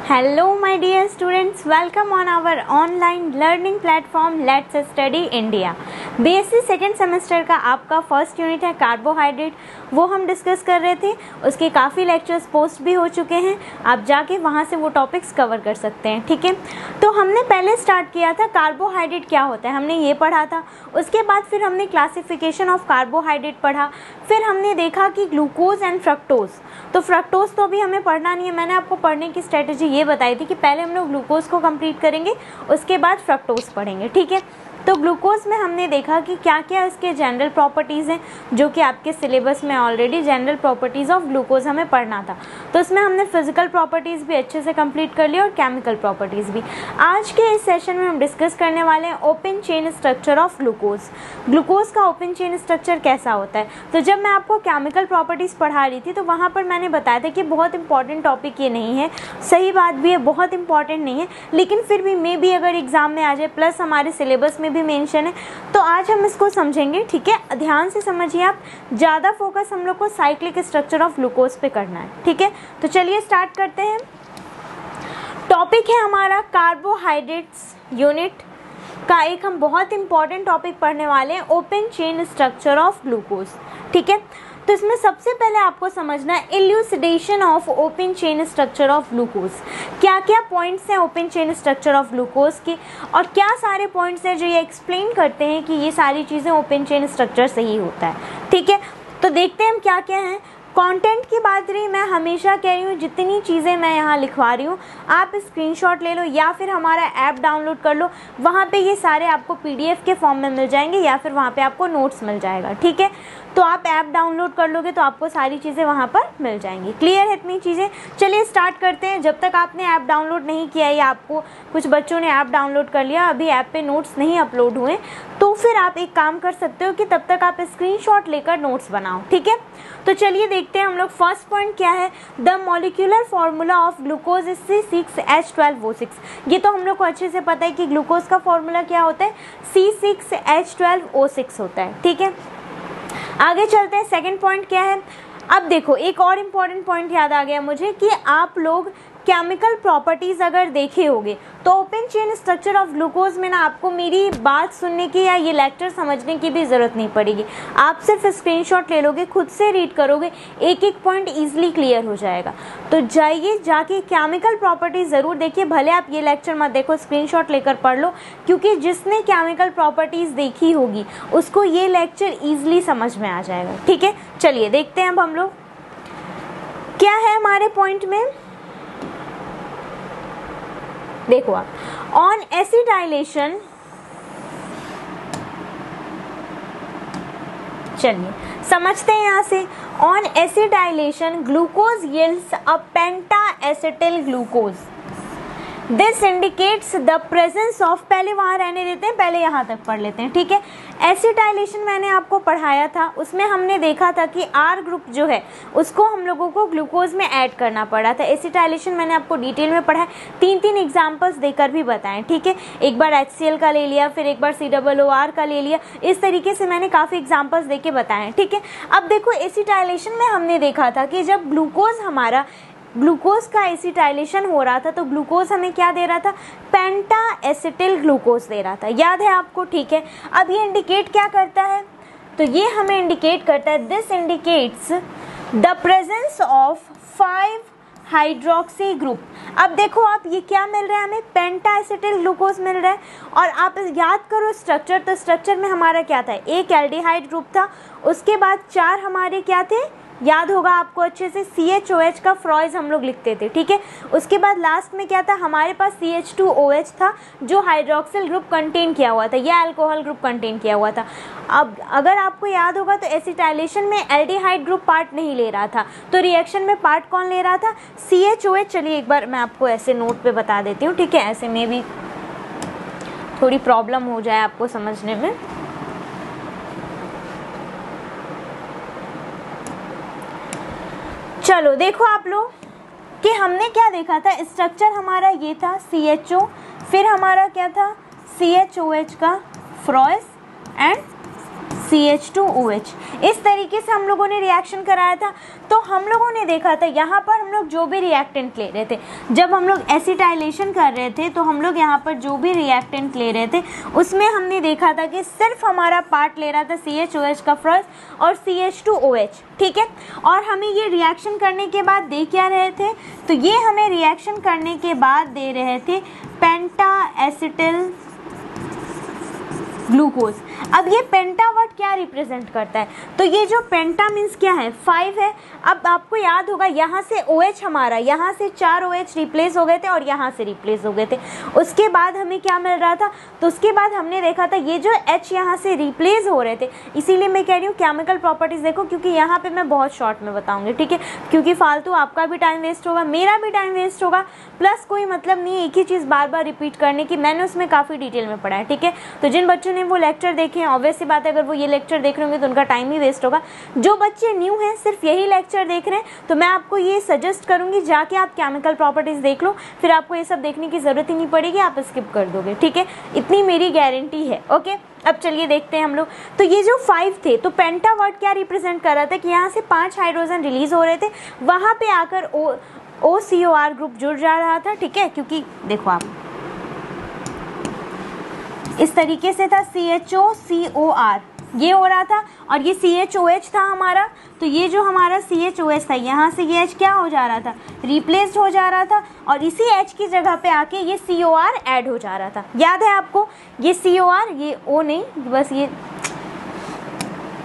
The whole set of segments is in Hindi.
Hello my dear students, welcome on our online learning platform Let's Study India। BSc second semester का आपका फर्स्ट यूनिट है कार्बोहाइड्रेट, वो हम डिस्कस कर रहे थे। उसके काफ़ी लेक्चर्स पोस्ट भी हो चुके हैं, आप जाके वहाँ से वो टॉपिक्स कवर कर सकते हैं। ठीक है, तो हमने पहले स्टार्ट किया था कार्बोहाइड्रेट क्या होता है, हमने ये पढ़ा था। उसके बाद फिर हमने क्लासिफिकेशन ऑफ कार्बोहाइड्रेट पढ़ा, फिर हमने देखा कि ग्लूकोज एंड फ्रक्टोज। तो फ्रक्टोज तो अभी हमें पढ़ना नहीं है, मैंने आपको पढ़ने की स्ट्रेटजी ये बताई थी कि पहले हम लोग ग्लूकोज को कंप्लीट करेंगे, उसके बाद फ्रक्टोज पढ़ेंगे। ठीक है, तो ग्लूकोज में हमने देखा कि क्या क्या इसके जनरल प्रॉपर्टीज़ हैं, जो कि आपके सिलेबस में already general properties of glucose हमें पढ़ना था। तो इसमें हमने फिजिकल प्रॉपर्टीज़ भी अच्छे से कंप्लीट कर लिया और केमिकल प्रॉपर्टीज़ भी। आज के इस सेशन में हम डिस्कस करने वाले हैं open chain structure of glucose. Glucose का ओपन चेन स्ट्रक्चर कैसा होता है। तो जब मैं आपको केमिकल प्रॉपर्टीज़ पढ़ा रही थी तो वहाँ पर मैंने बताया था कि बहुत इंपॉर्टेंट टॉपिक ये नहीं है, सही बात भी है, बहुत इंपॉर्टेंट नहीं है, लेकिन फिर भी मे बी अगर एग्जाम में आ जाए, प्लस हमारे सिलेबस में भी मेंशन है, तो आज हम इसको समझेंगे। ठीक है, ध्यान से समझिए आप, ज़्यादा फोकस हम लोग को साइक्लिक स्ट्रक्चर ऑफ ग्लूकोज पे करना है। ठीक है, तो चलिए स्टार्ट करते हैं। टॉपिक है हमारा कार्बोहाइड्रेट्स यूनिट का एक हम बहुत इंपॉर्टेंट टॉपिक पढ़ने वाले हैं, open chain structure of glucose. ठीक है, तो इसमें सबसे पहले आपको समझना है elucidation of open chain structure of glucose. क्या क्या पॉइंट्स हैं open chain structure of glucose के, और क्या सारे पॉइंट्स हैं जो ये एक्सप्लेन करते हैं कि ये सारी चीज़ें ओपन चेन स्ट्रक्चर से ही होता है। ठीक है, तो देखते हैं हम क्या क्या हैं। कंटेंट की बात रही, मैं हमेशा कह रही हूँ जितनी चीज़ें मैं यहाँ लिखवा रही हूँ आप स्क्रीनशॉट ले लो या फिर हमारा ऐप डाउनलोड कर लो, वहाँ पे ये सारे आपको पीडीएफ के फॉर्म में मिल जाएंगे या फिर वहाँ पे आपको नोट्स मिल जाएगा। ठीक है, तो आप ऐप डाउनलोड कर लोगे तो आपको सारी चीज़ें वहाँ पर मिल जाएंगी। क्लियर है इतनी चीज़ें। चलिए स्टार्ट करते हैं। जब तक आपने ऐप डाउनलोड नहीं किया या आपको कुछ बच्चों ने ऐप डाउनलोड कर लिया, अभी ऐप पे नोट्स नहीं अपलोड हुए, तो फिर आप एक काम कर सकते हो कि तब तक आप स्क्रीनशॉट लेकर नोट्स बनाओ। ठीक है, तो चलिए देखते हैं हम लोग। फर्स्ट पॉइंट क्या है, the molecular formula of glucose is C6H12O6। ये तो हम लोग को अच्छे से पता है कि ग्लूकोज का फार्मूला क्या होता है, C6H12O6 होता है। ठीक है, आगे चलते हैं। सेकंड पॉइंट क्या है, अब देखो एक और इम्पॉर्टेंट पॉइंट याद आ गया मुझे कि आप लोग केमिकल प्रॉपर्टीज़ अगर देखे होंगे तो open chain structure of glucose में ना आपको मेरी बात सुनने की या ये लेक्चर समझने की भी ज़रूरत नहीं पड़ेगी। आप सिर्फ स्क्रीनशॉट ले लोगे, खुद से रीड करोगे, एक एक पॉइंट ईजिली क्लियर हो जाएगा। तो जाइए जाके केमिकल प्रॉपर्टीज़ ज़रूर देखिए, भले आप ये लेक्चर मत देखो, स्क्रीनशॉट लेकर पढ़ लो, क्योंकि जिसने केमिकल प्रॉपर्टीज़ देखी होगी उसको ये लेक्चर ईजिली समझ में आ जाएगा। ठीक है, चलिए देखते हैं अब हम लोग क्या है हमारे पॉइंट में। देखो आप, ऑन एसिटाइलेशन, चलिए समझते हैं यहाँ से। On acetylation glucose yields a penta acetyl glucose. This indicates the presence of, पहले वहाँ रहने देते हैं, पहले यहाँ तक पढ़ लेते हैं। ठीक है, एसिटाइलेशन मैंने आपको पढ़ाया था, उसमें हमने देखा था कि आर ग्रुप जो है उसको हम लोगों को ग्लूकोज में ऐड करना पड़ा था। एसिटाइलेशन मैंने आपको डिटेल में पढ़ा है, तीन एग्जाम्पल्स देकर भी बताएं। ठीक है, एक बार HCl का ले लिया, फिर एक बार COOR का ले लिया, इस तरीके से मैंने काफ़ी एग्जाम्पल्स दे के बताएं। ठीक है, अब देखो एसिटाइलेशन में हमने देखा था कि जब ग्लूकोज का एसिटाइलेशन हो रहा था तो ग्लूकोज हमें क्या दे रहा था, पेंटा एसिटिल ग्लूकोज दे रहा था, याद है आपको। ठीक है, अब ये इंडिकेट क्या करता है, तो ये हमें इंडिकेट करता है, this indicates the presence of 5 hydroxy group. अब देखो आप, ये क्या मिल रहा है हमें, पेंटा एसिटिल ग्लूकोज मिल रहा है। और आप याद करो स्ट्रक्चर, तो स्ट्रक्चर में हमारा क्या था, एक एल्डिहाइड ग्रुप था, उसके बाद 4 हमारे क्या थे, याद होगा आपको अच्छे से, CHOH का फ्रॉइज हम लोग लिखते थे। ठीक है, उसके बाद लास्ट में क्या था, हमारे पास CH2OH था जो हाइड्रोक्सिल ग्रुप कंटेन किया हुआ था या अल्कोहल ग्रुप कंटेन किया हुआ था। अब अगर आपको याद होगा तो एसिटाइलेशन में एल्डिहाइड ग्रुप पार्ट नहीं ले रहा था, तो रिएक्शन में पार्ट कौन ले रहा था, CHOH। चलिए एक बार मैं आपको ऐसे नोट पे बता देती हूँ। ठीक है, ऐसे में भी थोड़ी प्रॉब्लम हो जाए आपको समझने में। चलो देखो आप लोग कि हमने क्या देखा था, स्ट्रक्चर हमारा ये था CHO, फिर हमारा क्या था CHOH का फ्रॉइस एंड CH2OH। इस तरीके से हम लोगों ने रिएक्शन कराया था। तो हम लोगों ने देखा था यहाँ पर हम लोग जो भी रिएक्टेंट ले रहे थे, जब हम लोग एसिटाइलेशन कर रहे थे तो हम लोग यहाँ पर जो भी रिएक्टेंट ले रहे थे उसमें हमने देखा था कि सिर्फ हमारा पार्ट ले रहा था CHOH का फर्स्ट और CH2OH, ठीक है। और हमें ये रिएक्शन करने के बाद दे क्या रहे थे, तो ये हमें रिएक्शन करने के बाद दे रहे थे पेंटा एसिटिल ग्लूकोज। अब ये पेंटा वर्ड क्या रिप्रेजेंट करता है, तो ये जो पेंटा मीन्स क्या है, 5 है। अब आपको याद होगा यहाँ से OH हमारा, यहाँ से 4 OH रिप्लेस हो गए थे और यहाँ से रिप्लेस हो गए थे। उसके बाद हमें क्या मिल रहा था, तो उसके बाद हमने देखा था ये जो H यहाँ से रिप्लेस हो रहे थे, इसीलिए मैं कह रही हूँ केमिकल प्रॉपर्टीज देखो, क्योंकि यहाँ पे मैं बहुत शॉर्ट में बताऊँगी, ठीक है, क्योंकि फालतू आपका भी टाइम वेस्ट होगा, मेरा भी टाइम वेस्ट होगा, प्लस कोई मतलब नहीं है एक ही चीज़ बार बार रिपीट करने की। मैंने उसमें काफ़ी डिटेल में पढ़ा है, ठीक है। तो जिन बच्चों ने वो लेक्चर देखे हैं, ऑब्वियस सी बात है, अगर वो ये लेक्चर देख रहे होंगे तो उनका टाइम ही वेस्ट होगा। जो बच्चे न्यू हैं, सिर्फ यही लेक्चर देख रहे हैं, तो मैं आपको ये सजेस्ट करूंगी जाके आप केमिकल प्रॉपर्टीज देख लो, फिर आपको ये सब देखने की जरूरत ही नहीं पड़ेगी, आप स्किप कर दोगे, ठीक है, इतनी मेरी गारंटी है। ओके, अब चलिए देखते हैं हम लोग। तो ये जो 5 थे, तो पेंटा वर्ड क्या रिप्रेजेंट कर रहा था कि यहाँ से 5 हाइड्रोजन रिलीज हो रहे थे, वहाँ पे आकर OCOR ग्रुप जुड़ जा रहा था, ठीक है, क्योंकि देखो आप इस तरीके से था CHOCOR ये हो रहा था, और ये CHOH था हमारा। तो ये जो हमारा CHOH था, यहाँ से ये H क्या हो जा रहा था, रिप्लेस्ड हो जा रहा था, और इसी H की जगह पे आके ये COR ऐड हो जा रहा था। याद है आपको, ये COR, ये O नहीं, बस ये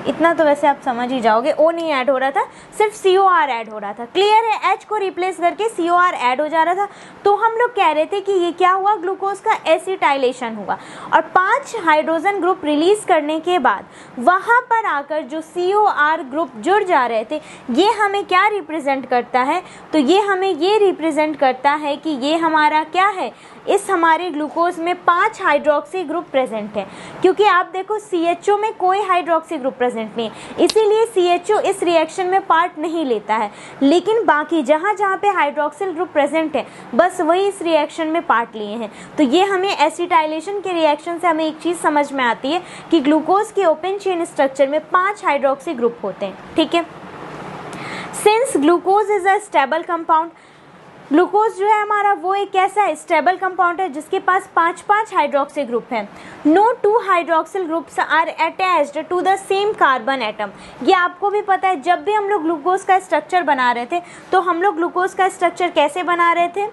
इतना तो वैसे आप समझ ही जाओगे, O नहीं ऐड हो रहा था, सिर्फ COR ऐड हो रहा था। क्लियर है, H को रिप्लेस करके COR ऐड हो जा रहा था। तो हम लोग कह रहे थे कि ये क्या हुआ, ग्लूकोज का एसिटाइलेशन हुआ, और 5 हाइड्रोजन ग्रुप रिलीज करने के बाद वहाँ पर आकर जो COR ग्रुप जुड़ जा रहे थे, ये हमें क्या रिप्रेजेंट करता है, तो ये हमें ये रिप्रेजेंट करता है कि ये हमारा क्या है, इस हमारे ग्लूकोज में 5 हाइड्रोक्सी ग्रुप प्रेजेंट है। क्योंकि आप देखो CHO में कोई हाइड्रोक्सी ग्रुप प्रेजेंट नहीं है, इसीलिए CHO इस रिएक्शन में पार्ट नहीं लेता है, लेकिन बाकी जहाँ जहाँ पे हाइड्रोक्सिल ग्रुप प्रेजेंट है बस वही इस रिएक्शन में पार्ट लिए हैं। तो ये हमें एसिटाइलेशन के रिएक्शन से हमें एक चीज़ समझ में आती है कि ग्लूकोज के ओपन चेन स्ट्रक्चर में 5 हाइड्रोक्सी ग्रुप होते हैं, ठीक है। Since glucose is a stable compound, glucose जो है हमारा वो एक ऐसा स्टेबल कंपाउंड है जिसके पास 5 हाइड्रोक्सी ग्रुप है। No 2 hydroxyl groups are attached to the same carbon atom. ये आपको भी पता है, जब भी हम लोग ग्लूकोज का स्ट्रक्चर बना रहे थे तो हम लोग ग्लूकोज का स्ट्रक्चर कैसे बना रहे थे,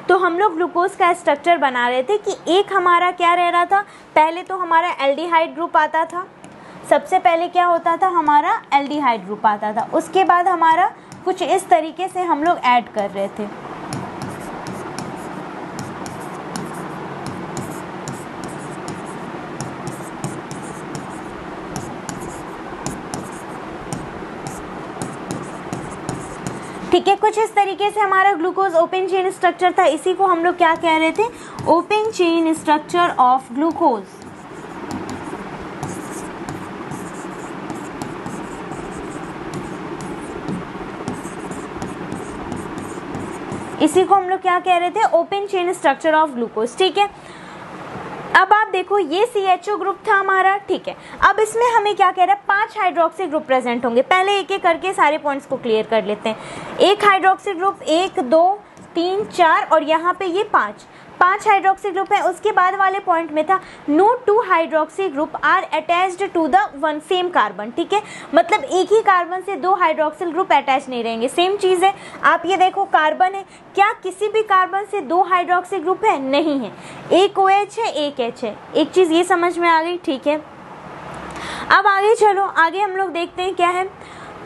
तो हम लोग ग्लूकोज का स्ट्रक्चर बना रहे थे कि एक हमारा क्या रह रहा था, पहले तो हमारा एल्डिहाइड ग्रुप आता था, सबसे पहले क्या होता था, हमारा एल्डिहाइड ग्रुप आता था, उसके बाद हमारा कुछ इस तरीके से हम लोग ऐड कर रहे थे। ठीक है, कुछ इस तरीके से हमारा ग्लूकोज ओपन चेन स्ट्रक्चर था, इसी को हम लोग क्या कह रहे थे, open chain structure of glucose. इसी को हम लोग क्या कह रहे थे, open chain structure of glucose, ठीक है। अब आप देखो ये CHO ग्रुप था हमारा, ठीक है। अब इसमें हमें क्या कह रहा है, 5 हाइड्रोक्सी ग्रुप प्रेजेंट होंगे। पहले एक एक करके सारे पॉइंट्स को क्लियर कर लेते हैं। एक हाइड्रोक्सी ग्रुप 1 2 3 4 और यहाँ पे ये 5 हाइड्रोक्सी ग्रुप है। उसके बाद वाले पॉइंट में था no 2 hydroxy group are attached to the one same carbon, ठीक है, मतलब एक ही कार्बन से 2 हाइड्रोक्सिल ग्रुप अटैच नहीं रहेंगे। सेम चीज़ है, आप ये देखो कार्बन है, क्या किसी भी कार्बन से 2 हाइड्रोक्सी ग्रुप है, नहीं है, एक OH है एक H है। एक चीज़ ये समझ में आ गई, ठीक है। अब आगे चलो, आगे हम लोग देखते हैं क्या है।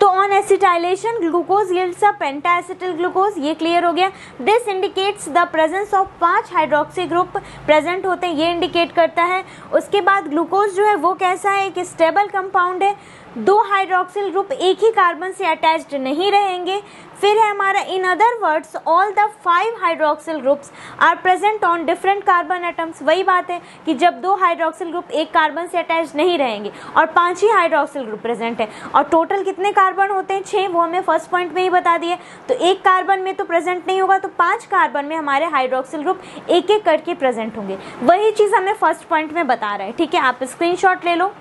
तो on acetylation glucose yields a penta acetyl glucose, ये क्लियर हो गया। This indicates the presence of 5 hydroxy group present होते हैं, ये इंडिकेट करता है। उसके बाद ग्लूकोज जो है वो कैसा है, एक स्टेबल कंपाउंड है, 2 हाइड्रोक्सिल ग्रुप एक ही कार्बन से अटैच्ड नहीं रहेंगे। फिर है हमारा in other words all the 5 hydroxyl groups are present on different carbon atoms. वही बात है कि जब 2 हाइड्रोक्सिल ग्रुप एक कार्बन से अटैच नहीं रहेंगे और 5 ही हाइड्रोक्सिल ग्रुप प्रेजेंट है, और टोटल कितने कार्बन होते हैं, 6, वो हमें फर्स्ट पॉइंट में ही बता दिए। तो एक कार्बन में तो प्रेजेंट नहीं होगा, तो 5 कार्बन में हमारे हाइड्रोक्सिल ग्रुप एक एक करके प्रेजेंट होंगे। वही चीज़ हमें फर्स्ट पॉइंट में बता रहा है, ठीक है। आप स्क्रीनशॉट ले लो,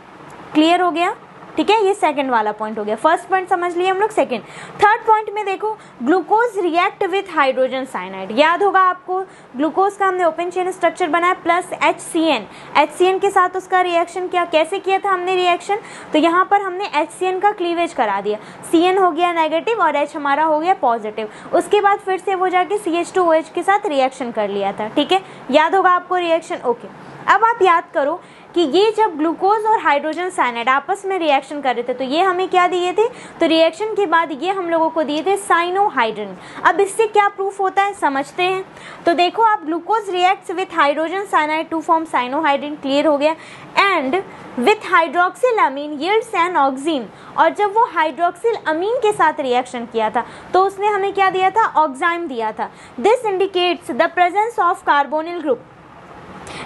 क्लियर हो गया। ठीक है, ये सेकंड वाला पॉइंट हो गया। फर्स्ट पॉइंट समझ लिए हम लोग। सेकंड, थर्ड पॉइंट में देखो, glucose react with hydrogen cyanide. याद होगा आपको, ग्लूकोज का हमने ओपन चेन स्ट्रक्चर बनाया प्लस HCN के साथ उसका रिएक्शन किया। कैसे किया था हमने रिएक्शन, तो यहाँ पर हमने HCN का क्लीवेज करा दिया, CN हो गया नेगेटिव और H हमारा हो गया पॉजिटिव। उसके बाद फिर से वो जाके CH2OH के साथ रिएक्शन कर लिया था। ठीक है, याद होगा आपको रिएक्शन। ओके, अब आप याद करो कि ये जब ग्लूकोज और हाइड्रोजन साइनाइड आपस में रिएक्शन कर रहे थे तो ये हमें क्या दिए थे, तो रिएक्शन के बाद ये हम लोगों को दिए थे साइनोहाइड्रिन। अब इससे क्या प्रूफ होता है समझते हैं। तो देखो आप, glucose reacts with hydrogen cyanide to form cyanohydrin, clear हो गया। And with hydroxyl amine yields an oxime, और जब वो हाइड्रोक्सिल अमीन के साथ रिएक्शन किया था तो उसने हमें क्या दिया था, ऑक्साइम दिया था। This indicates the presence of carbonyl group.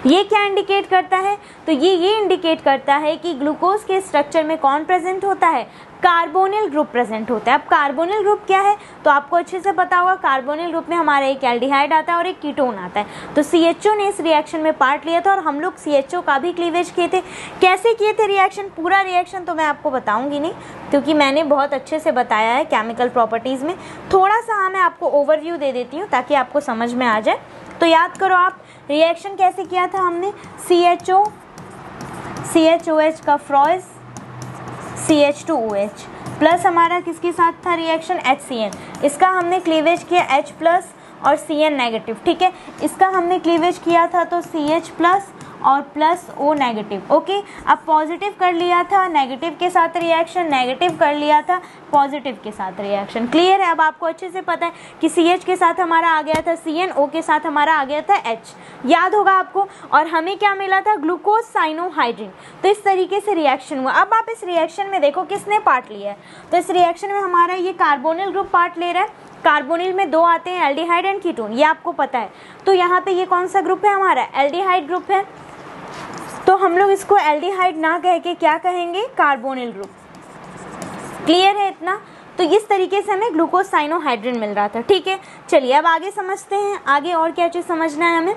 ये क्या इंडिकेट करता है, तो ये इंडिकेट करता है कि ग्लूकोज के स्ट्रक्चर में कौन प्रेजेंट होता है, कार्बोनिल ग्रुप प्रेजेंट होता है। अब कार्बोनिल ग्रुप क्या है, तो आपको अच्छे से पता होगा, कार्बोनिल ग्रुप में हमारा एक एल्डिहाइड आता है और एक कीटोन आता है। तो CHO ने इस रिएक्शन में पार्ट लिया था और हम लोग CHO का भी क्लीवेज किए थे। कैसे किए थे रिएक्शन, पूरा रिएक्शन तो मैं आपको बताऊंगी नहीं क्योंकि मैंने बहुत अच्छे से बताया है केमिकल प्रॉपर्टीज़ में। थोड़ा सा मैं आपको ओवरव्यू दे देती हूँ ताकि आपको समझ में आ जाए। तो याद करो आप, रिएक्शन कैसे किया था हमने, CHOH का फ्रॉइज CH2OH प्लस हमारा किसके साथ था रिएक्शन, HCN। इसका हमने क्लीवेज किया H प्लस और CN नेगेटिव। ठीक है, इसका हमने क्लीवेज किया था तो CH प्लस और प्लस O नेगेटिव। ओके, अब पॉजिटिव कर लिया था नेगेटिव के साथ रिएक्शन, नेगेटिव कर लिया था पॉजिटिव के साथ रिएक्शन। क्लियर है, अब आपको अच्छे से पता है कि CH के साथ हमारा आ गया था CN, O के साथ हमारा आ गया था H, याद होगा आपको। और हमें क्या मिला था, ग्लूकोज साइनोहाइड्रिन। तो इस तरीके से रिएक्शन हुआ। अब आप इस रिएक्शन में देखो किसने पार्ट लिया है, तो इस रिएक्शन में हमारा ये कार्बोनिल ग्रुप पार्ट ले रहा है। कार्बोनिल में दो आते हैं, एल्डिहाइड एंड कीटोन, ये आपको पता है। तो यहाँ पे ये कौन सा ग्रुप है हमारा, एल्डिहाइड ग्रुप है। तो हम लोग इसको एल्डिहाइड ना कह के क्या कहेंगे, कार्बोनिल ग्रुप। क्लियर है इतना। तो इस तरीके से हमें ग्लूकोज साइनोहाइड्रिन मिल रहा था। ठीक है, चलिए अब आगे समझते हैं, आगे और क्या चीज़ समझना है हमें।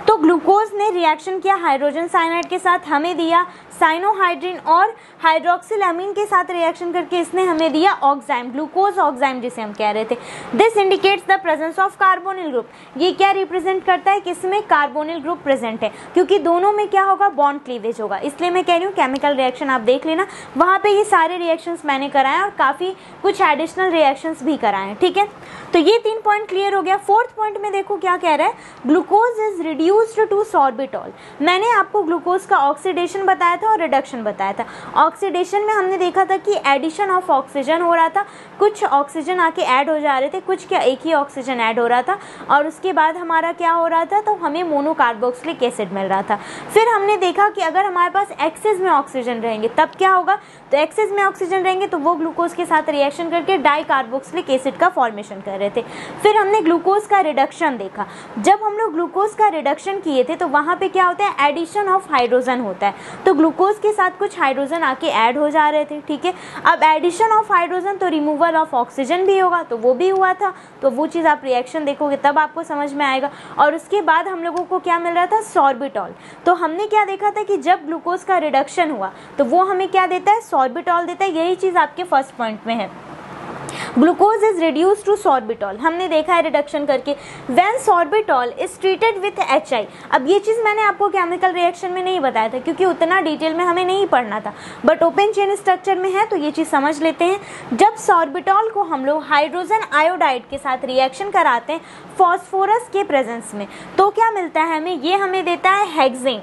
तो ग्लूकोज ने रिएक्शन किया हाइड्रोजन साइनाइड के साथ, हमें दिया साइनोहाइड्रिन, और हाइड्रोक्सिल अमीन के साथ रिएक्शन करके इसने हमें दिया ऑक्साइम, ग्लूकोज ऑक्साइम जिसे हम कह रहे थे। This indicates the presence of carbonyl group. ये क्या रिप्रेजेंट करता है, किसमें कार्बोनिल ग्रुप प्रेजेंट है, क्योंकि दोनों में क्या होगा, बॉन्ड क्लीवेज होगा। इसलिए मैं कह रही हूँ केमिकल रिएक्शन आप देख लेना, वहाँ पे ये सारे रिएक्शंस मैंने कराए और काफ़ी कुछ एडिशनल रिएक्शंस भी कराए हैं। ठीक है, तो ये 3 पॉइंट क्लियर हो गया। फोर्थ पॉइंट में देखो क्या कह रहा है, glucose is reduced to sorbitol. मैंने आपको ग्लूकोज का ऑक्सीडेशन बताया था और रिडक्शन बताया था। ऑक्सीडेशन में हमने देखा था कि एडिशन ऑफ ऑक्सीजन हो रहा था, कुछ ऑक्सीजन आके ऐड हो जा रहे थे, कुछ क्या एक ही ऑक्सीजन ऐड हो रहा था, और उसके बाद हमारा क्या हो रहा था, तो हमें मोनोकार्बोक्सिलिक एसिड मिल रहा था। फिर हमने देखा कि अगर हमारे पास एक्सेस में ऑक्सीजन रहेंगे तब क्या होगा, तो एक्सेस में ऑक्सीजन रहेंगे तो वो ग्लूकोज के साथ रिएक्शन करके डाइकार्बोक्सिलिक एसिड का फॉर्मेशन कर रहे थे। फिर हमने ग्लूकोज का रिडक्शन देखा। जब हम लोग ग्लूकोज का रिडक्शन किए थे तो वहाँ पे क्या होता है, एडिशन ऑफ हाइड्रोजन होता है, तो ग्लूकोज के साथ कुछ हाइड्रोजन आके ऐड हो जा रहे थे। ठीक है, अब एडिशन ऑफ हाइड्रोजन तो रिमूवल ऑफ ऑक्सीजन भी होगा, तो वो भी हुआ था। तो वो चीज़ आप रिएक्शन देखोगे तब आपको समझ में आएगा। और उसके बाद हम लोगों को क्या मिल रहा था, सॉर्बिटॉल। तो हमने क्या देखा था कि जब ग्लूकोज का रिडक्शन हुआ तो वो हमें क्या देता है, सॉर्बिटॉल देता है। यही चीज़ आपके फर्स्ट पॉइंट में है, glucose is reduce to sorbitol. हमने देखा है रिडक्शन करके। When sorbitol is treated with HI। अब ये चीज़ मैंने आपको केमिकल रिएक्शन में नहीं बताया था क्योंकि उतना डिटेल में हमें नहीं पढ़ना था, बट ओपन चेन स्ट्रक्चर में है तो ये चीज़ समझ लेते हैं। जब सॉर्बिटॉल को हम लोग हाइड्रोजन आयोडाइड के साथ रिएक्शन कराते हैं फॉस्फोरस के प्रेजेंस में, तो क्या मिलता है हमें, ये हमें देता है हेक्सेन।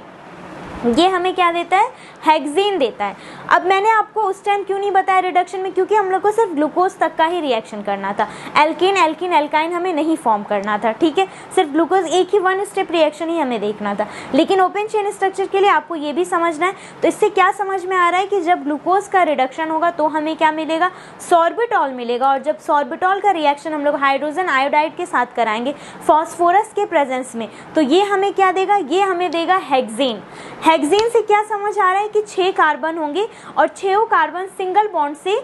ये हमें क्या देता है, हेक्सेन देता है। अब मैंने आपको उस टाइम क्यों नहीं बताया रिडक्शन में, क्योंकि हम लोग को सिर्फ ग्लूकोज तक का ही रिएक्शन करना था, एल्केन एल्कीन एल्काइन हमें नहीं फॉर्म करना था। ठीक है, सिर्फ ग्लूकोज एक ही 1 स्टेप रिएक्शन ही हमें देखना था। लेकिन ओपन चेन स्ट्रक्चर के लिए आपको ये भी समझना है। तो इससे क्या समझ में आ रहा है कि जब ग्लूकोज का रिडक्शन होगा तो हमें क्या मिलेगा, सॉर्बिटॉल मिलेगा। और जब सॉर्बिटॉल का रिएक्शन हम लोग हाइड्रोजन आयोडाइड के साथ कराएंगे फॉस्फोरस के प्रेजेंस में, तो ये हमें क्या देगा, ये हमें देगा हेक्सेन। हेक्सेन से क्या समझ आ रहा है कि 6 कार्बन होंगे और 6 कार्बन सिंगल बॉन्ड से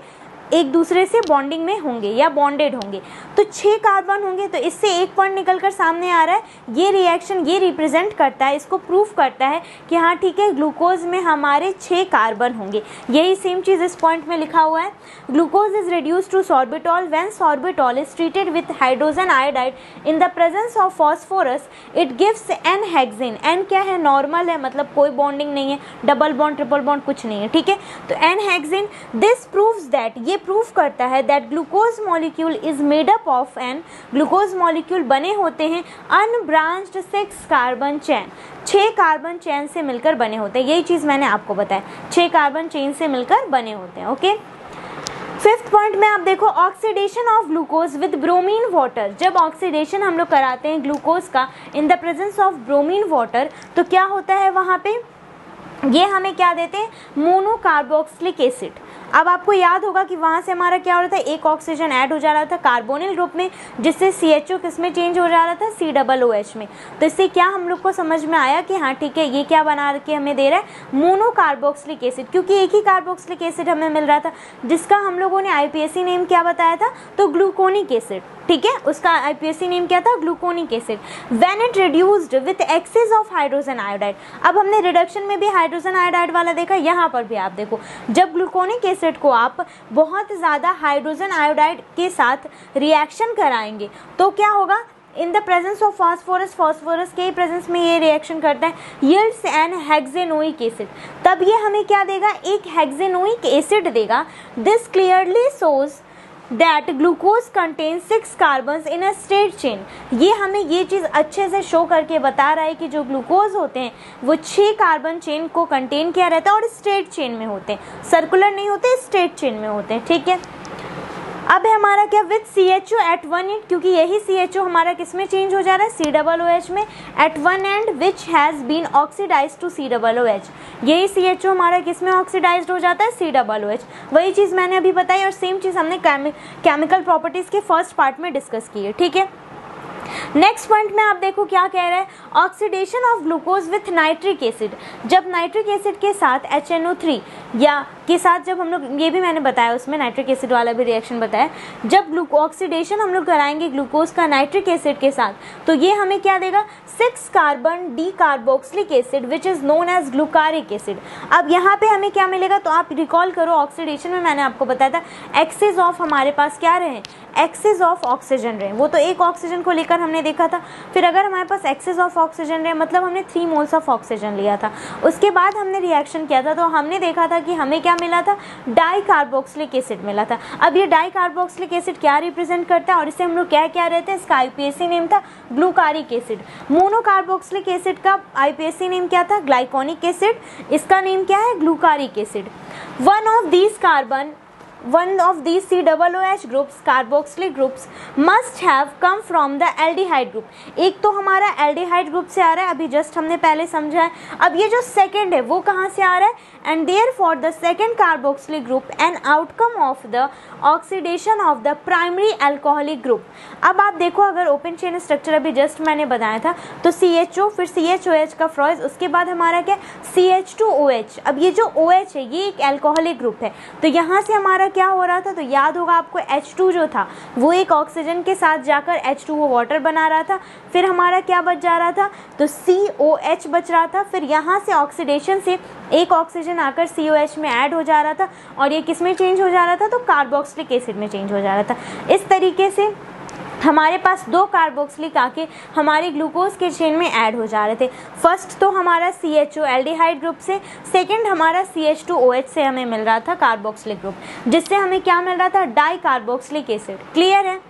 एक दूसरे से बॉन्डिंग में होंगे या बॉन्डेड होंगे। तो 6 कार्बन होंगे, तो इससे एक पॉइंट निकल कर सामने आ रहा है, ये रिएक्शन ये रिप्रेजेंट करता है, इसको प्रूफ करता है कि हाँ ठीक है, ग्लूकोज में हमारे 6 कार्बन होंगे। यही सेम चीज़ इस पॉइंट में लिखा हुआ है। Glucose is reduce to sorbitol when sorbitol is treated with hydrogen iodide in the presence of phosphorus it gives n hexane. N क्या है, नॉर्मल है, मतलब कोई बॉन्डिंग नहीं है, डबल बॉन्ड ट्रिपल बॉन्ड कुछ नहीं है, ठीक है। तो n hexane, this proves that, ये प्रूफ करता है that glucose molecule is made up of n, glucose molecule बने होते हैं unbranched 6 carbon chain, 6 carbon chain से मिलकर बने होते हैं। यही चीज़ मैंने आपको बताया, 6 कार्बन चेन से मिलकर बने होते हैं, ओके। 5th पॉइंट में आप देखो, oxidation of glucose with bromine water. जब ऑक्सीडेशन हम लोग कराते हैं ग्लूकोज का इन the presence of bromine water, तो क्या होता है वहाँ पे, ये हमें क्या देते हैं, मोनोकार्बोक्सिलिक एसिड। अब आपको याद होगा कि वहाँ से हमारा क्या हो रहा था, एक ऑक्सीजन ऐड हो जा रहा था कार्बोनिल ग्रुप में, जिससे CHO किस में चेंज हो जा रहा था, COOH में। तो इससे क्या हम लोग को समझ में आया कि हाँ ठीक है, ये क्या बना के हमें दे रहा है, मोनोकार्बोक्सिलिक एसिड, क्योंकि एक ही कार्बोक्सिलिक एसिड हमें मिल रहा था, जिसका हम लोगों ने IPAC नेम क्या बताया था, तो ग्लूकोनिक एसिड, ठीक है, उसका IPAC नेम क्या था, gluconic acid. When it reduced with access of hydrogen iodide. अब हमने रिडक्शन में भी हाइड्रोजन आयोडाइड वाला देखा, यहाँ पर भी आप देखो, जब ग्लूकोनिक एसिड को आप बहुत ज़्यादा हाइड्रोजन आयोडाइड के साथ रिएक्शन कराएंगे तो क्या होगा, इन the presence of phosphorus, phosphorus के प्रेजेंस में ये रिएक्शन करता है, यील्ड्स एन हेक्सेनोइक एसिड। तब ये हमें क्या देगा, एक हेक्सेनोइक एसिड देगा। This clearly shows that glucose contain 6 carbons in a straight chain. ये हमें ये चीज़ अच्छे से शो करके बता रहा है कि जो ग्लूकोज होते हैं वो 6 कार्बन चेन को कंटेन किया रहता है और स्ट्रेट चेन में होते हैं, सर्कुलर नहीं होते, स्ट्रेट चेन में होते हैं, ठीक है। अब है हमारा क्या, विथ CHO एट 1 एंड, क्योंकि यही CHO हमारा किस में चेंज हो जा रहा है, COOH में, at 1 end which has been oxidise to COOH। यही CHO हमारा किस में ऑक्सीडाइज्ड हो जाता है, COOH। वही चीज़ मैंने अभी बताई और सेम चीज़ हमने केमिकल प्रॉपर्टीज़ के फर्स्ट पार्ट में डिस्कस की है, ठीक है। नेक्स्ट पॉइंट में आप देखो क्या कह रहा है, oxidation of glucose with nitric acid. जब नाइट्रिक एसिड के साथ HNO3 या के साथ जब हम लोग, ये भी मैंने बताया उसमें नाइट्रिक एसिड वाला भी रिएक्शन बताया, जब ऑक्सीडेशन हम लोग कराएंगे ग्लूकोज का नाइट्रिक एसिड के साथ, तो ये हमें क्या देगा, 6 carbon di carboxylic acid which is known as glucaric acid. अब यहाँ पे हमें क्या मिलेगा, तो आप रिकॉल करो, ऑक्सीडेशन में मैंने आपको बताया था एक्सेस ऑफ हमारे पास क्या रहे, एक्सेस ऑफ ऑक्सीजन रहे, वो तो एक ऑक्सीजन को लेकर हमने देखा था। फिर अगर हमारे पास एक्सेस ऑफ ऑक्सीजन रहे, मतलब हमने 3 मोल्स ऑफ ऑक्सीजन लिया था, उसके बाद हमने रिएक्शन किया था, तो हमने देखा था कि हमें क्या मिला था, डाई कार्बोक्सिलिक एसिड मिला था। अब ये डाई कार्बोक्सिलिक एसिड क्या रिप्रेजेंट करता है और इसे हम लोग क्या क्या रहते हैं, इसका IPAC नेम था ग्लूकारिक एसिड। मोनोकार्बोक्सिलिक एसिड का IPAC नेम क्या था, ग्लाइकोनिक एसिड, इसका नेम क्या है, ग्लूकारिक acid. One of these COOH groups, carboxylic groups, must have come from the aldehyde group। एक तो हमारा aldehyde group से आ रहा है, अभी जस्ट हमने पहले समझा है। अब ये जो सेकंड है वो कहाँ से आ रहा है, and therefore the second carboxylic group an outcome of the oxidation of the primary alcoholic group। अब आप देखो, अगर ओपन चेन स्ट्रक्चर अभी जस्ट मैंने बताया था, तो CHO, फिर CHOH का फ्रॉइज, उसके बाद हमारा क्या, CH2OH। अब ये जो OH है ये एक एल्कोहलिक ग्रुप है, तो यहाँ से हमारा क्या हो रहा था, तो याद होगा आपको, H2 जो था वो एक ऑक्सीजन के साथ जाकर H2O वाटर बना रहा था, फिर हमारा क्या बच जा रहा था, तो COH बच रहा था, फिर यहाँ से ऑक्सीडेशन से एक ऑक्सीजन आकर COH में ऐड हो जा रहा था और ये किस में चेंज हो जा रहा था, तो कार्बोक्सिलिक एसिड में चेंज हो जा रहा था। इस तरीके से हमारे पास 2 कार्बोक्सिलिक आके हमारे ग्लूकोज के चेन में ऐड हो जा रहे थे। फर्स्ट तो हमारा CHO एल्डिहाइड ग्रुप से, सेकंड हमारा CH2OH से हमें मिल रहा था कार्बोक्सिलिक ग्रुप, जिससे हमें क्या मिल रहा था, डाई कार्बोक्सिलिक एसिड। क्लियर है।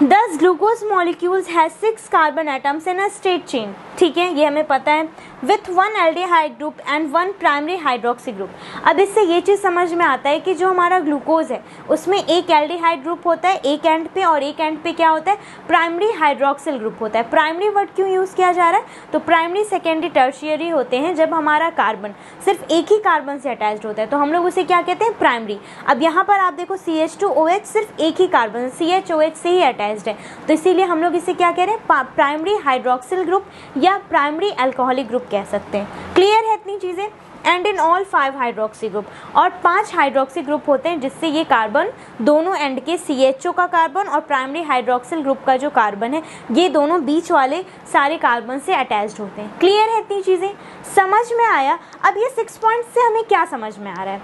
Thus glucose molecules has 6 carbon atoms in a straight chain। ठीक है, ये हमें पता है, with 1 aldehyde group and 1 primary hydroxy group। अब इससे ये चीज़ समझ में आता है कि जो हमारा ग्लूकोज है उसमें एक एल्डिहाइड ग्रुप होता है एक एंड पे, और एक एंड पे क्या होता है, प्राइमरी हाइड्रोक्सिल ग्रुप होता है। प्राइमरी वर्ड क्यों यूज़ किया जा रहा है, तो प्राइमरी, सेकेंडरी, टर्शियरी होते हैं जब हमारा कार्बन सिर्फ एक ही कार्बन से अटैच्ड होता है, तो हम लोग उसे क्या कहते हैं, प्राइमरी। अब यहाँ पर आप देखो CH2OH सिर्फ एक ही कार्बन CHOH से ही अटैच्ड है, तो इसीलिए हम लोग इसे क्या कह रहे हैं, प्राइमरी हाइड्रोक्सिल ग्रुप या प्राइमरी अल्कोहलिक ग्रुप कह सकते हैं। क्लियर है इतनी चीज़ें। And in all 5 hydroxy group, और 5 हाइड्रोक्सी ग्रुप होते हैं जिससे ये कार्बन दोनों एंड के CHO का कार्बन और प्राइमरी हाइड्रोक्सिल ग्रुप का जो कार्बन है ये दोनों बीच वाले सारे कार्बन से अटैच्ड होते हैं। क्लियर है इतनी चीज़ें, समझ में आया? अब ये 6 पॉइंट्स से हमें क्या समझ में आ रहा है?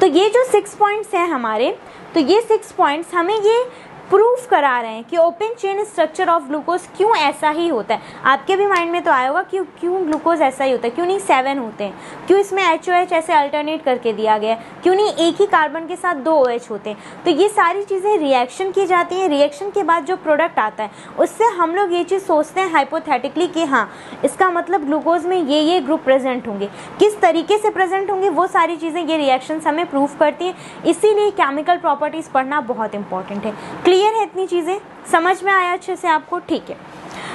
तो ये जो 6 पॉइंट्स हैं हमारे, तो ये 6 पॉइंट्स हमें ये प्रूफ करा रहे हैं कि open chain structure of glucose क्यों ऐसा ही होता है। आपके भी माइंड में तो आया होगा कि क्यों ग्लूकोज ऐसा ही होता है, क्यों नहीं 7 होते हैं, क्यों इसमें HOH ऐसे अल्टरनेट करके दिया गया है, क्यों नहीं एक ही कार्बन के साथ 2 OH होते हैं। तो ये सारी चीज़ें रिएक्शन की जाती हैं, रिएक्शन के बाद जो प्रोडक्ट आता है उससे हम लोग ये चीज़ सोचते हैं हाइपोथेटिकली कि हाँ इसका मतलब ग्लूकोज में ये ग्रुप प्रेजेंट होंगे, किस तरीके से प्रेजेंट होंगे वो सारी चीज़ें ये रिएक्शंस हमें प्रूफ करती हैं। इसीलिए केमिकल प्रॉपर्टीज़ पढ़ना बहुत इंपॉर्टेंट है। क्लियर है इतनी चीज़ें, समझ में आया अच्छे से आपको? ठीक है।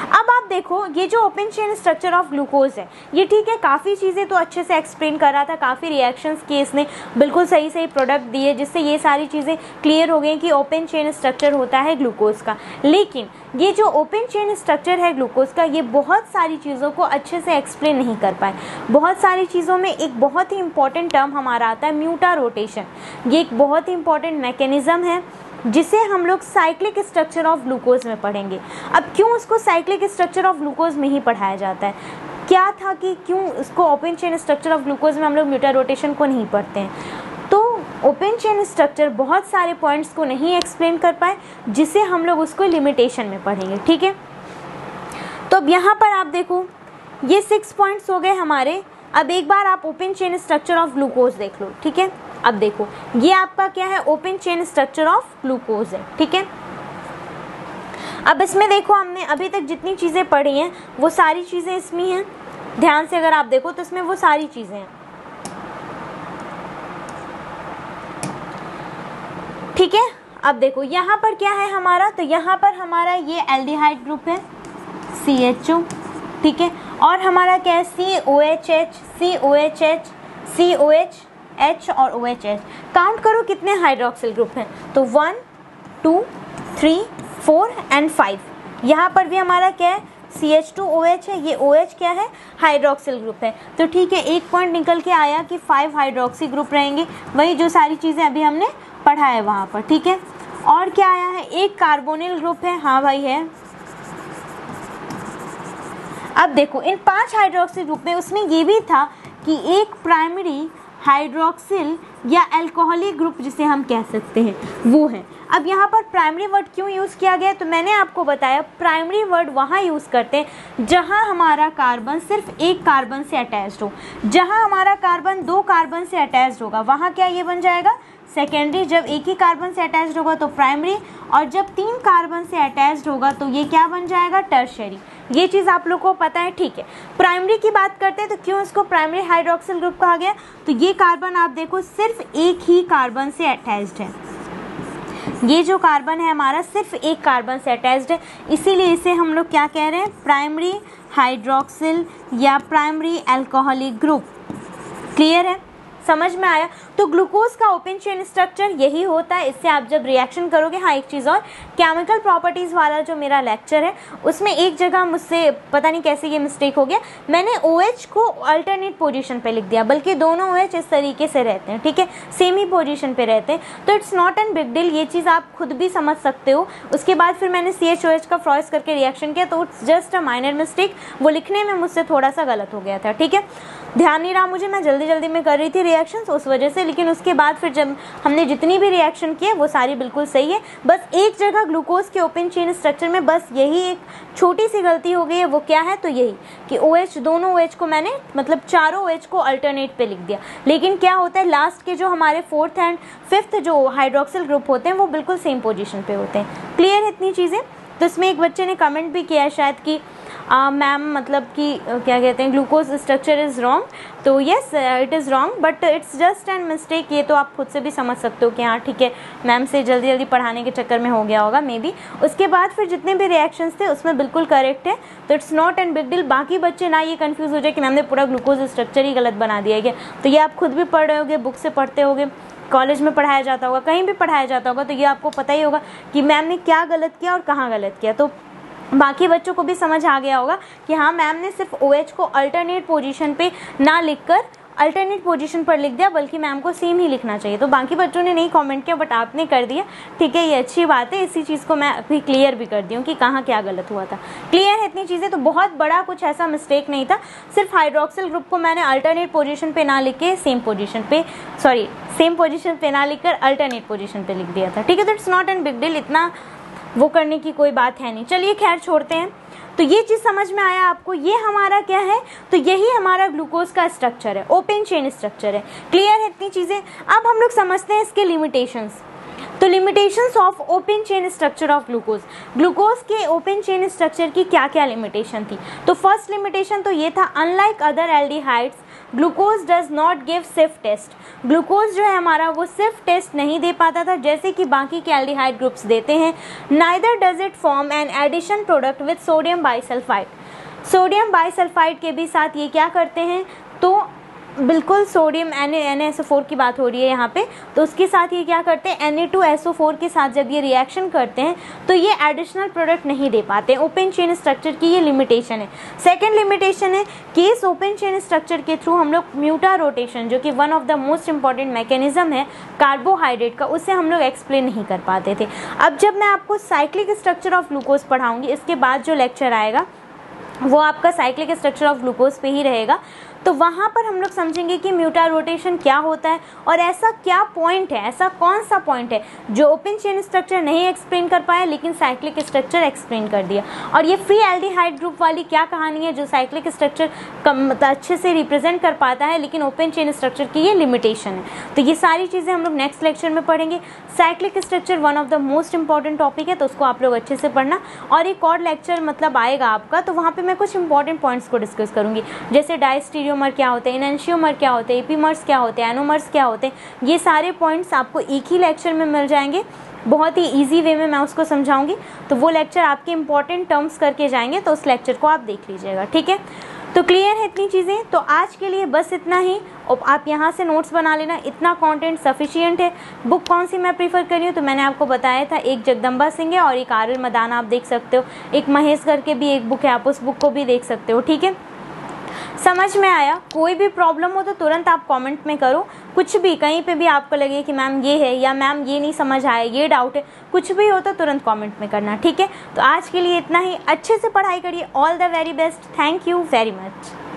अब आप देखो ये जो open chain structure of glucose है ये ठीक है, काफ़ी चीज़ें तो अच्छे से एक्सप्लेन कर रहा था, काफ़ी रिएक्शंस किए इसने, बिल्कुल सही सही प्रोडक्ट दिए जिससे ये सारी चीज़ें क्लियर हो गई कि ओपन चेन स्ट्रक्चर होता है ग्लूकोज का। लेकिन ये जो ओपन चेन स्ट्रक्चर है ग्लूकोज का ये बहुत सारी चीज़ों को अच्छे से एक्सप्लेन नहीं कर पाए। बहुत सारी चीज़ों में एक बहुत ही इंपॉर्टेंट टर्म हमारा आता है म्यूटा रोटेशन। ये एक बहुत ही इंपॉर्टेंट मैकेनिज्म है जिसे हम लोग साइक्लिक स्ट्रक्चर ऑफ ग्लूकोज में पढ़ेंगे। अब क्यों उसको साइक्लिक स्ट्रक्चर ऑफ ग्लूकोज में ही पढ़ाया जाता है? क्या था कि क्यों इसको open chain structure of glucose में हम लोग म्यूटा रोटेशन को नहीं पढ़ते हैं? तो ओपन चेन स्ट्रक्चर बहुत सारे पॉइंट्स को नहीं एक्सप्लेन कर पाए जिसे हम लोग उसको लिमिटेशन में पढ़ेंगे। ठीक है, तो अब यहाँ पर आप देखो ये 6 पॉइंट्स हो गए हमारे। अब एक बार आप open chain structure of glucose देख लो। ठीक है, अब देखो ये आपका क्या है, open chain structure of glucose है। ठीक है, अब इसमें देखो हमने अभी तक जितनी चीज़ें पढ़ी हैं वो सारी चीज़ें इसमें हैं। ध्यान से अगर आप देखो तो इसमें वो सारी चीज़ें हैं। ठीक है, अब देखो यहाँ पर क्या है हमारा, तो यहाँ पर हमारा ये एल्डिहाइड ग्रुप है CHO। ठीक है, और हमारा क्या है COHH, COHH, COH, H और OHH। काउंट करो कितने हाइड्रोक्सिल ग्रुप हैं, तो 1 2 3 4 एंड 5। यहाँ पर भी हमारा क्या है CH2OH है, ये OH क्या है हाइड्रोक्सिल ग्रुप है। तो ठीक है, एक पॉइंट निकल के आया कि 5 हाइड्रोक्सी ग्रुप रहेंगे, वही जो सारी चीज़ें अभी हमने पढ़ा है वहाँ पर। ठीक है, और क्या आया है, एक कार्बोनिल ग्रुप है। हाँ भाई है। अब देखो इन 5 हाइड्रोक्सिल ग्रुप में उसमें ये भी था कि एक प्राइमरी हाइड्रोक्सिल या अल्कोहलिक ग्रुप जिसे हम कह सकते हैं वो है। अब यहाँ पर प्राइमरी वर्ड क्यों यूज़ किया गया, तो मैंने आपको बताया प्राइमरी वर्ड वहाँ यूज़ करते हैं जहाँ हमारा कार्बन सिर्फ एक कार्बन से अटैच्ड हो। जहाँ हमारा कार्बन 2 कार्बन से अटैच्ड होगा वहाँ क्या ये बन जाएगा सेकेंडरी। जब एक ही कार्बन से अटैच्ड होगा तो प्राइमरी, और जब 3 कार्बन से अटैच्ड होगा तो ये क्या बन जाएगा टर्शियरी। ये चीज़ आप लोग को पता है। ठीक है, प्राइमरी की बात करते हैं तो क्यों इसको प्राइमरी हाइड्रोक्सिल ग्रुप कहा गया, तो ये कार्बन आप देखो सिर्फ एक ही कार्बन से अटैच्ड है। ये जो कार्बन है हमारा सिर्फ एक कार्बन से अटैच्ड है, इसीलिए इसे हम लोग क्या कह रहे हैं प्राइमरी हाइड्रोक्सिल या प्राइमरी अल्कोहलिक ग्रुप। क्लियर है, समझ में आया? तो ग्लूकोज का ओपन चेन स्ट्रक्चर यही होता है। इससे आप जब रिएक्शन करोगे, हाँ एक चीज़ और, केमिकल प्रॉपर्टीज़ वाला जो मेरा लेक्चर है उसमें एक जगह मुझसे पता नहीं कैसे ये मिस्टेक हो गया, मैंने OH को अल्टरनेट पोजीशन पे लिख दिया, बल्कि दोनों OH इस तरीके से रहते हैं। ठीक है, सेम ही पोजीशन पे रहते हैं, तो it's not an big deal, ये चीज़ आप खुद भी समझ सकते हो। उसके बाद फिर मैंने CHOH का फ्रॉइस करके रिएक्शन किया, तो it's just a minor mistake, वो लिखने में मुझसे थोड़ा सा गलत हो गया था। ठीक है, ध्यान नहीं रहा मुझे, मैं जल्दी जल्दी में कर रही थी रिएक्शंस उस वजह से, लेकिन उसके बाद फिर जब हमने जितनी भी रिएक्शन किए वो सारी बिल्कुल सही है। बस एक जगह ग्लूकोज के ओपन चेन स्ट्रक्चर में बस यही एक छोटी सी गलती हो गई है, वो क्या है, तो यही कि OH दोनों OH को मैंने मतलब चारों OH को अल्टरनेट पे लिख दिया। लेकिन क्या होता है लास्ट के जो हमारे 4th एंड 5th जो हाइड्रोक्सिल ग्रुप होते हैं वो बिल्कुल सेम पोजीशन पे होते हैं। क्लियर है इतनी चीज़ें? तो इसमें एक बच्चे ने कमेंट भी किया है शायद कि मैम मतलब कि क्या कहते हैं ग्लूकोज स्ट्रक्चर इज़ रॉन्ग, तो yes it is wrong but it's just an mistake. ये तो आप खुद से भी समझ सकते हो कि हाँ ठीक है, मैम से जल्दी जल्दी पढ़ाने के चक्कर में हो गया होगा मे बी। उसके बाद फिर जितने भी रिएक्शंस थे उसमें बिल्कुल करेक्ट है, तो it's not an big deal. बाकी बच्चे ना ये कन्फ्यूज़ हो जाए कि मैम ने पूरा ग्लूकोज स्ट्रक्चर ही गलत बना दिया है, तो ये आप खुद भी पढ़ रहे होगे, बुक से पढ़ते होगे, कॉलेज में पढ़ाया जाता होगा, कहीं भी पढ़ाया जाता होगा, तो ये आपको पता ही होगा कि मैम ने क्या गलत किया और कहाँ गलत किया। तो बाकी बच्चों को भी समझ आ गया होगा कि हाँ मैम ने सिर्फ OH को अल्टरनेट पोजीशन पे ना लिखकर अल्टरनेट पोजीशन पर लिख दिया, बल्कि मैम को सेम ही लिखना चाहिए। तो बाकी बच्चों ने नहीं कमेंट किया बट आपने कर दिया, ठीक है, ये अच्छी बात है। इसी चीज़ को मैं अभी क्लियर भी कर दी हूँ कि कहाँ क्या गलत हुआ था। क्लियर है इतनी चीज़ें? तो बहुत बड़ा कुछ ऐसा मिस्टेक नहीं था, सिर्फ हाइड्रोक्सिल ग्रुप को मैंने अल्टरनेट पोजीशन पे ना लिख के सेम पोजीशन पे ना लिखकर अल्टरनेट पोजीशन पे लिख दिया था, ठीक है। तो it's not an big deal, इतना वो करने की कोई बात है नहीं। चलिए खैर छोड़ते हैं। तो ये चीज़ समझ में आया आपको, ये हमारा क्या है, तो यही हमारा ग्लूकोज का स्ट्रक्चर है, ओपन चेन स्ट्रक्चर है। क्लियर है इतनी चीज़ें? अब हम लोग समझते हैं इसके लिमिटेशंस। तो limitations of open chain structure of glucose, glucose के ओपन चेन स्ट्रक्चर की क्या क्या लिमिटेशन थी। तो फर्स्ट लिमिटेशन तो ये था, unlike other aldehydes glucose does not give सिफ टेस्ट। ग्लूकोज जो है हमारा वो सिर्फ टेस्ट नहीं दे पाता था जैसे कि बाकी के एल्डिहाइड ग्रुप्स देते हैं। Neither does it form an addition product with sodium bisulphite. Sodium bisulphite के भी साथ ये क्या करते हैं, तो बिल्कुल सोडियम NaSO4 की बात हो रही है यहाँ पे, तो उसके साथ ये क्या करते हैं, Na2SO4 के साथ जब ये रिएक्शन करते हैं तो ये एडिशनल प्रोडक्ट नहीं दे पाते। ओपन चेन स्ट्रक्चर की ये लिमिटेशन है। सेकंड लिमिटेशन है कि इस ओपन चेन स्ट्रक्चर के थ्रू हम लोग म्यूटा रोटेशन, जो कि one of the most important mechanism है कार्बोहाइड्रेट का, उससे हम लोग एक्सप्लेन नहीं कर पाते थे। अब जब मैं आपको साइक्लिक स्ट्रक्चर ऑफ ग्लूकोज पढ़ाऊंगी, इसके बाद जो लेक्चर आएगा वो आपका साइक्लिक स्ट्रक्चर ऑफ ग्लूकोज पे ही रहेगा, तो वहाँ पर हम लोग समझेंगे कि म्यूटा रोटेशन क्या होता है और ऐसा क्या पॉइंट है, ऐसा कौन सा पॉइंट है जो ओपन चेन स्ट्रक्चर नहीं एक्सप्लेन कर पाया लेकिन साइक्लिक स्ट्रक्चर एक्सप्लेन कर दिया। और ये फ्री एल्डिहाइड ग्रुप वाली क्या कहानी है जो साइक्लिक स्ट्रक्चर अच्छे से रिप्रेजेंट कर पाता है लेकिन ओपन चेन स्ट्रक्चर की ये लिमिटेशन है। तो ये सारी चीज़ें हम लोग नेक्स्ट लेक्चर में पढ़ेंगे। Cyclic structure one of the most important topic है, तो उसको आप लोग अच्छे से पढ़ना। और एक और लेक्चर मतलब आएगा आपका, तो वहाँ पर मैं कुछ इंपॉर्टेंट पॉइंट्स को डिस्कस करूँगी, जैसे डायस्टीरियोमर क्या होते हैं, एनेंशियोमर क्या होते हैं, एपीमर्स क्या होते हैं, एनोमर्स क्या होते हैं। ये सारे पॉइंट्स आपको एक ही लेक्चर में मिल जाएंगे, बहुत ही इजी वे में मैं उसको समझाऊंगी। तो वो लेक्चर आपके इंपॉर्टेंट टर्म्स करके जाएंगे, तो उस लेक्चर को आप देख लीजिएगा, ठीक है। तो क्लियर है इतनी चीज़ें? तो आज के लिए बस इतना ही। और आप यहाँ से नोट्स बना लेना, इतना कंटेंट सफिशिएंट है। बुक कौन सी मैं प्रीफर कर रही हूँ, तो मैंने आपको बताया था, एक जगदम्बा सिंह है और एक आर.एल. मदान आप देख सकते हो, एक महेश करके भी एक बुक है, आप उस बुक को भी देख सकते हो, ठीक है। समझ में आया? कोई भी प्रॉब्लम हो तो तुरंत आप कमेंट में करो, कुछ भी कहीं पे भी आपको लगे कि मैम ये है या मैम ये नहीं समझ आया, ये डाउट है, कुछ भी हो तो तुरंत कमेंट में करना, ठीक है। तो आज के लिए इतना ही, अच्छे से पढ़ाई करिए। All the very best, thank you very much.